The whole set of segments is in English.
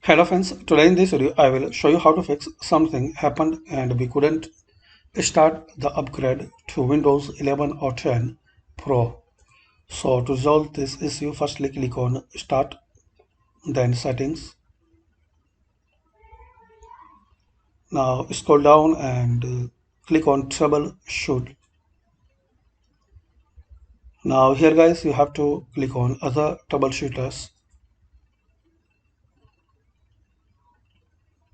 Hello friends, today in this video I will show you how to fix something happened and we couldn't start the upgrade to Windows 11 or 10 Pro. So to resolve this issue, firstly click on Start, then Settings. Now scroll down and click on Troubleshoot. Now here guys you have to click on Other Troubleshooters.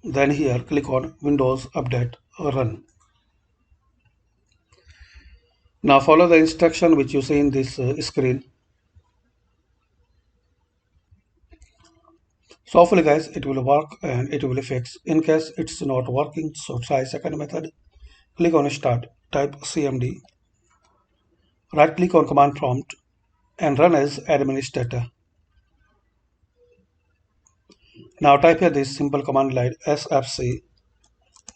Then here click on Windows Update Run. Now follow the instruction which you see in this screen. So hopefully guys it will work and it will fix. In case it's not working, so try second method. Click on Start, type CMD, right click on command prompt and run as administrator. Now type here this simple command line sfc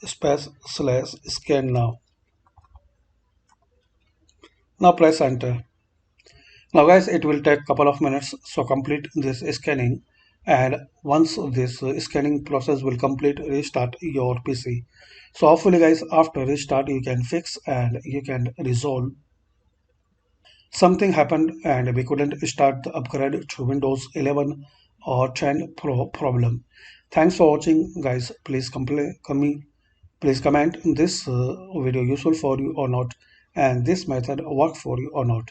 space slash scan now. Now press enter. Now guys it will take couple of minutes, so complete this scanning, and once this scanning process will complete, restart your PC. So hopefully guys after restart you can fix and you can resolve. Something happened and we couldn't start the upgrade to Windows 11 or 10 Pro problem. Thanks for watching guys. Please comment this video useful for you or not, and this method work for you or not.